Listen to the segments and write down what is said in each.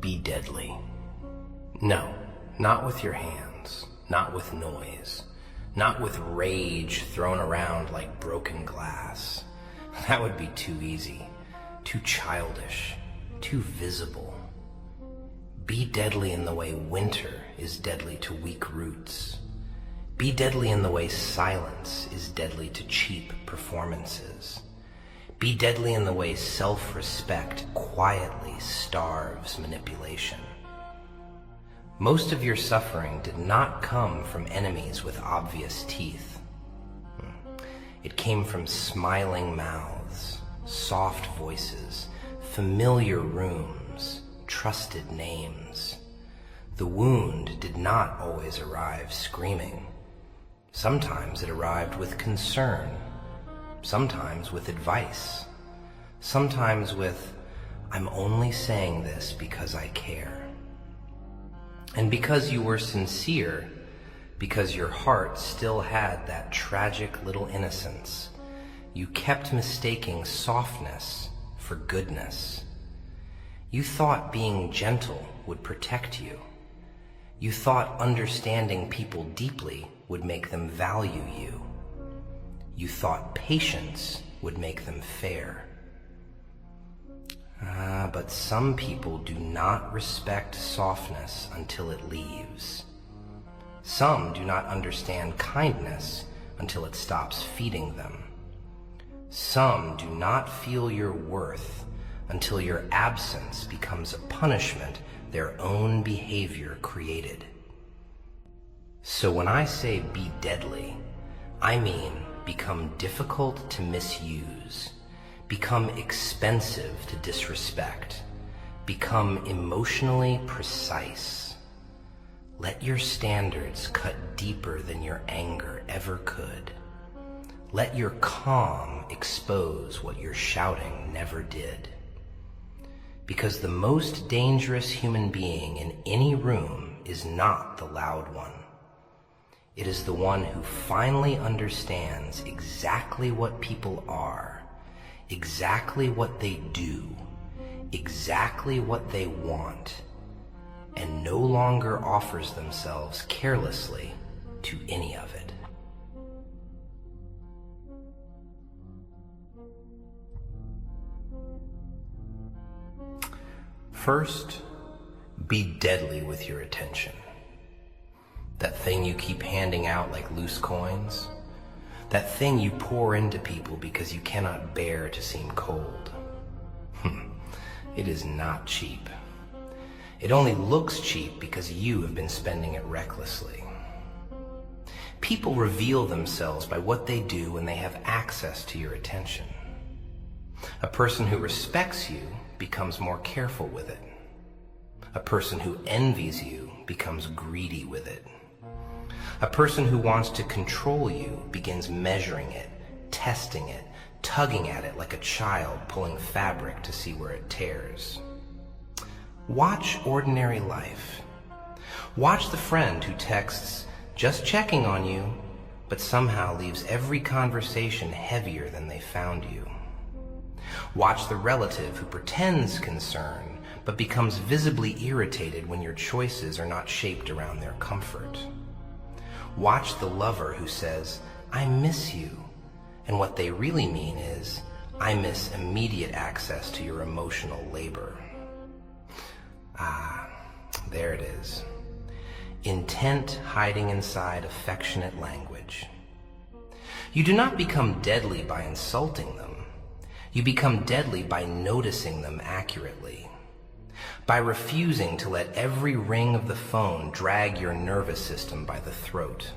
be deadly. No, not with your hands, not with noise, not with rage thrown around like broken glass. That would be too easy, too childish, too visible. Be deadly in the way winter is deadly to weak roots. Be deadly in the way silence is deadly to cheap performances. Be deadly in the way self-respect quietly starves manipulation. Most of your suffering did not come from enemies with obvious teeth. It came from smiling mouths, soft voices, familiar rooms, trusted names. The wound did not always arrive screaming. Sometimes it arrived with concern, sometimes with advice, sometimes with, "I'm only saying this because I care." And because you were sincere, because your heart still had that tragic little innocence, you kept mistaking softness for goodness. You thought being gentle would protect you. You thought understanding people deeply would make them value you. You thought patience would make them fair. But some people do not respect softness until it leaves. Some do not understand kindness until it stops feeding them. Some do not feel your worth until your absence becomes a punishment their own behavior created. So when I say be deadly, I mean become difficult to misuse, become expensive to disrespect, become emotionally precise. Let your standards cut deeper than your anger ever could. Let your calm expose what your shouting never did. Because the most dangerous human being in any room is not the loud one. It is the one who finally understands exactly what people are, exactly what they do, exactly what they want, and no longer offers themselves carelessly to any of it. First, be deadly with your attention. That thing you keep handing out like loose coins. That thing you pour into people because you cannot bear to seem cold. It is not cheap. It only looks cheap because you have been spending it recklessly. People reveal themselves by what they do when they have access to your attention. A person who respects you becomes more careful with it. A person who envies you becomes greedy with it. A person who wants to control you begins measuring it, testing it, tugging at it like a child pulling fabric to see where it tears. Watch ordinary life. Watch the friend who texts, "just checking on you," but somehow leaves every conversation heavier than they found you. Watch the relative who pretends concern, but becomes visibly irritated when your choices are not shaped around their comfort. Watch the lover who says, "I miss you," and what they really mean is, "I miss immediate access to your emotional labor." There it is. Intent hiding inside affectionate language. You do not become deadly by insulting them. You become deadly by noticing them accurately. By refusing to let every ring of the phone drag your nervous system by the throat.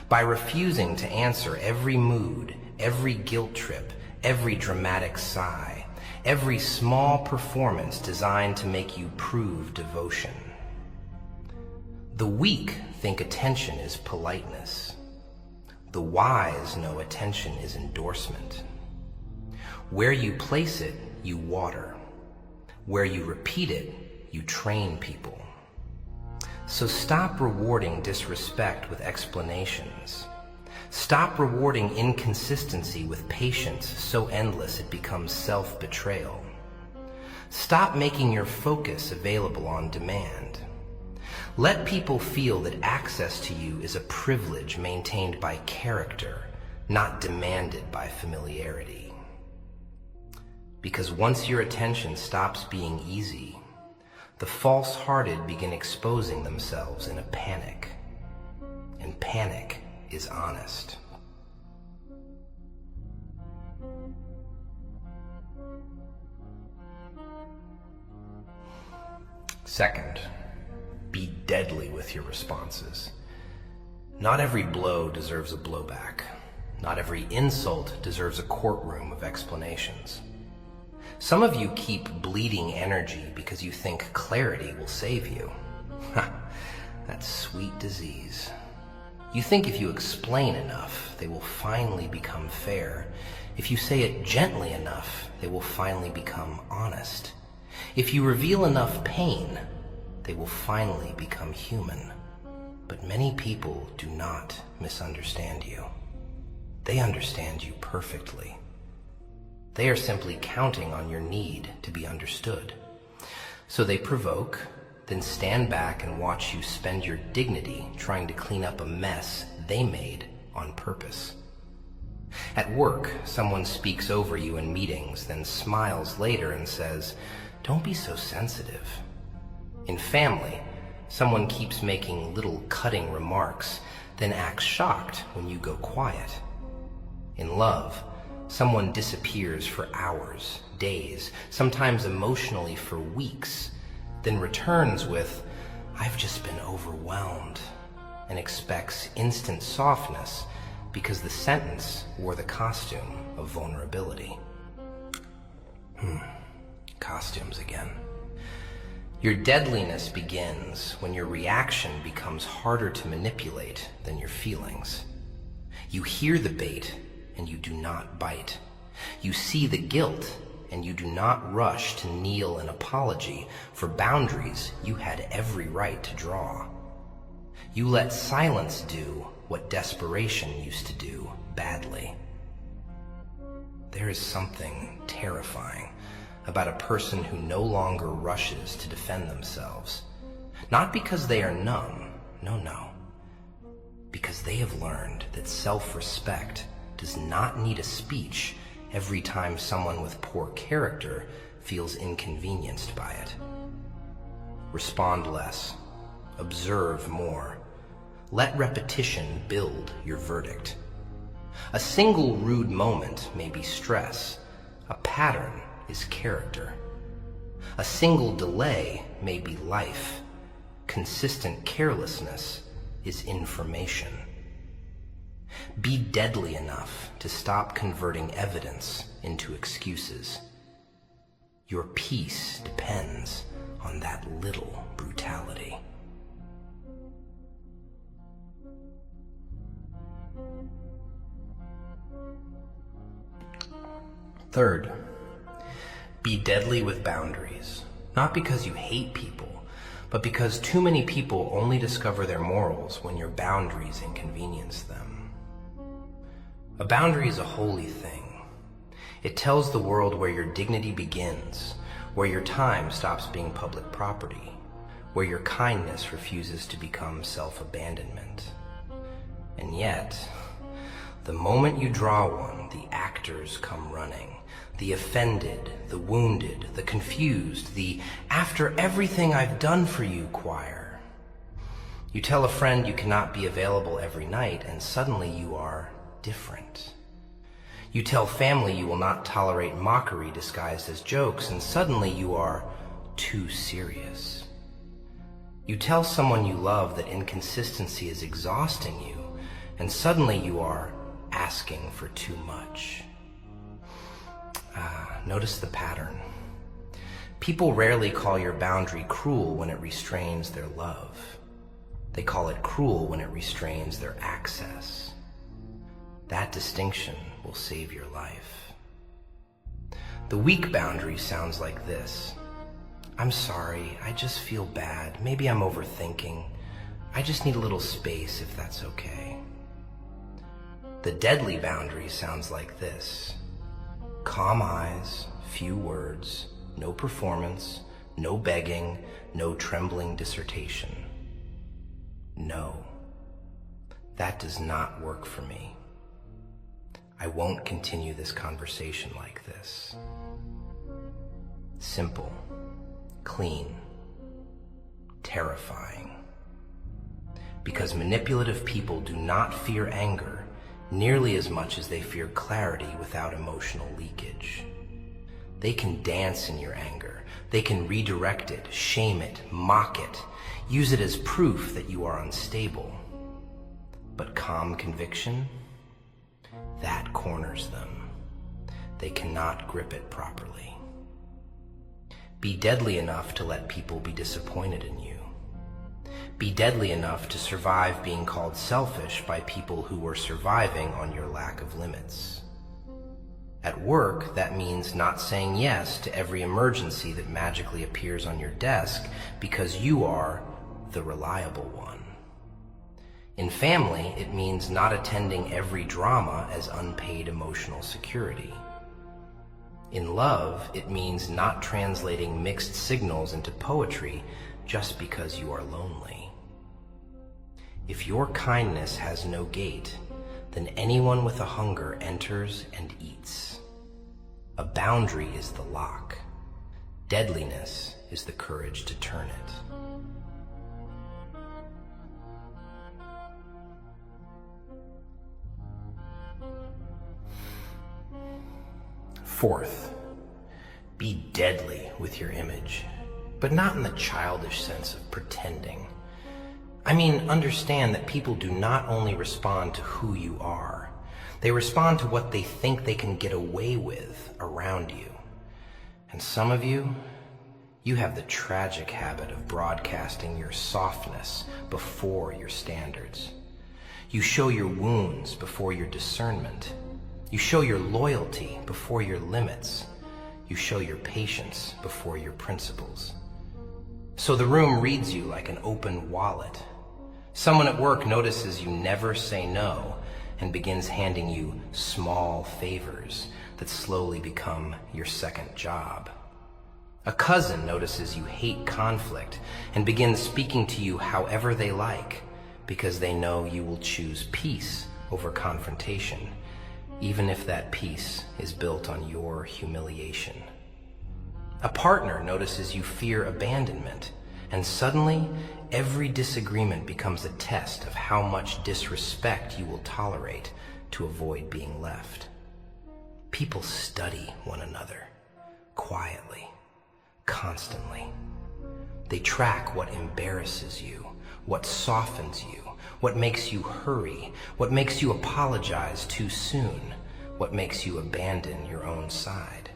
By refusing to answer every mood, every guilt trip, every dramatic sigh, every small performance designed to make you prove devotion. The weak think attention is politeness. The wise know attention is endorsement. Where you place it, you water. Where you repeat it, you train people. So stop rewarding disrespect with explanations. Stop rewarding inconsistency with patience so endless it becomes self-betrayal. Stop making your focus available on demand. Let people feel that access to you is a privilege maintained by character, not demanded by familiarity. Because once your attention stops being easy, the false-hearted begin exposing themselves in a panic. And panic is honest. Second, be deadly with your responses. Not every blow deserves a blowback. Not every insult deserves a courtroom of explanations. Some of you keep bleeding energy because you think clarity will save you. That's sweet disease. You think if you explain enough, they will finally become fair. If you say it gently enough, they will finally become honest. If you reveal enough pain, they will finally become human. But many people do not misunderstand you. They understand you perfectly. They are simply counting on your need to be understood. So they provoke, then stand back and watch you spend your dignity trying to clean up a mess they made on purpose. At work, someone speaks over you in meetings, then smiles later and says, "Don't be so sensitive." In family, someone keeps making little cutting remarks, then acts shocked when you go quiet. In love, someone disappears for hours, days, sometimes emotionally for weeks, then returns with, "I've just been overwhelmed," and expects instant softness because the sentence wore the costume of vulnerability. Costumes again. Your deadliness begins when your reaction becomes harder to manipulate than your feelings. You hear the bait and you do not bite. You see the guilt and you do not rush to kneel an apology for boundaries you had every right to draw. You let silence do what desperation used to do badly. There is something terrifying about a person who no longer rushes to defend themselves. Not because they are numb, no. Because they have learned that self-respect does not need a speech every time someone with poor character feels inconvenienced by it. Respond less. Observe more. Let repetition build your verdict. A single rude moment may be stress. A pattern is character. A single delay may be life. Consistent carelessness is information. Be deadly enough to stop converting evidence into excuses. Your peace depends on that little brutality. Third, be deadly with boundaries, not because you hate people, but because too many people only discover their morals when your boundaries inconvenience them. A boundary is a holy thing. It tells the world where your dignity begins, where your time stops being public property, where your kindness refuses to become self-abandonment. And yet, the moment you draw one, the actors come running. The offended, the wounded, the confused, the "after everything I've done for you" choir. You tell a friend you cannot be available every night, and suddenly you are different. You tell family you will not tolerate mockery disguised as jokes, and suddenly you are too serious. You tell someone you love that inconsistency is exhausting you, and suddenly you are asking for too much. Notice the pattern. People rarely call your boundary cruel when it restrains their love. They call it cruel when it restrains their access. That distinction will save your life. The weak boundary sounds like this. "I'm sorry, I just feel bad. Maybe I'm overthinking. I just need a little space if that's okay." The deadly boundary sounds like this. Calm eyes, few words, no performance, no begging, no trembling dissertation. No, that does not work for me. I won't continue this conversation like this. Simple, clean, terrifying. Because manipulative people do not fear anger nearly as much as they fear clarity without emotional leakage. They can dance in your anger. They can redirect it, shame it, mock it, use it as proof that you are unstable. But calm conviction, that corners them. They cannot grip it properly. Be deadly enough to let people be disappointed in you. Be deadly enough to survive being called selfish by people who were surviving on your lack of limits. At work, that means not saying yes to every emergency that magically appears on your desk because you are the reliable one. In family, it means not attending every drama as unpaid emotional security. In love, it means not translating mixed signals into poetry just because you are lonely. If your kindness has no gate, then anyone with a hunger enters and eats. A boundary is the lock. Deadliness is the courage to turn it. Fourth, be deadly with your image, but not in the childish sense of pretending. I mean, understand that people do not only respond to who you are, they respond to what they think they can get away with around you. And some of you have the tragic habit of broadcasting your softness before your standards. You show your wounds before your discernment. You show your loyalty before your limits. You show your patience before your principles. So the room reads you like an open wallet. Someone at work notices you never say no and begins handing you small favors that slowly become your second job. A cousin notices you hate conflict and begins speaking to you however they like because they know you will choose peace over confrontation, even if that peace is built on your humiliation. A partner notices you fear abandonment, and suddenly every disagreement becomes a test of how much disrespect you will tolerate to avoid being left. People study one another, quietly, constantly. They track what embarrasses you, what softens you, what makes you hurry, what makes you apologize too soon, what makes you abandon your own side.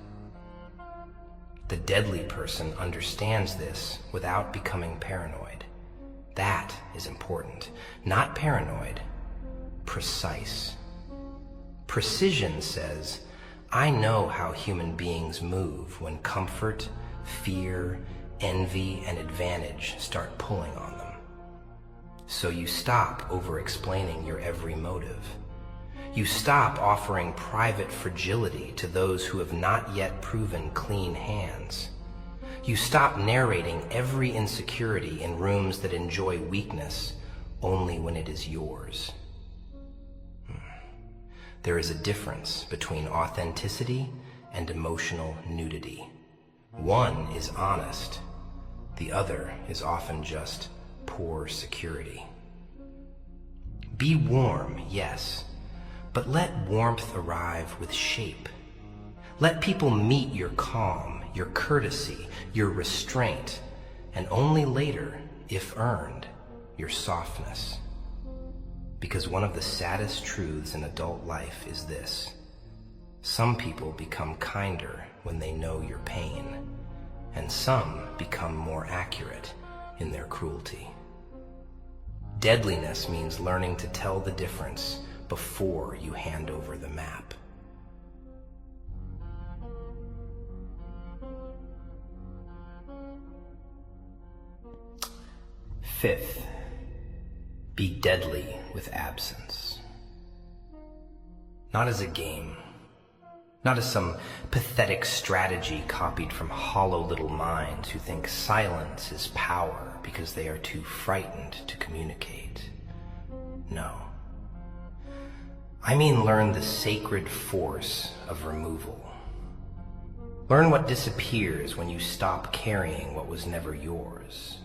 The deadly person understands this without becoming paranoid. That is important. Not paranoid, precise. Precision says, I know how human beings move when comfort, fear, envy, and advantage start pulling on them. So you stop over-explaining your every motive. You stop offering private fragility to those who have not yet proven clean hands. You stop narrating every insecurity in rooms that enjoy weakness only when it is yours. There is a difference between authenticity and emotional nudity. One is honest, the other is often just poor security. Be warm, yes, but let warmth arrive with shape. Let people meet your calm, your courtesy, your restraint, and only later, if earned, your softness. Because one of the saddest truths in adult life is this: some people become kinder when they know your pain, and some become more accurate in their cruelty. Deadliness means learning to tell the difference before you hand over the map. Fifth, be deadly with absence. Not as a game, Not as some pathetic strategy copied from hollow little minds who think silence is power because they are too frightened to communicate. No. I mean, learn the sacred force of removal. Learn what disappears when you stop carrying what was never yours.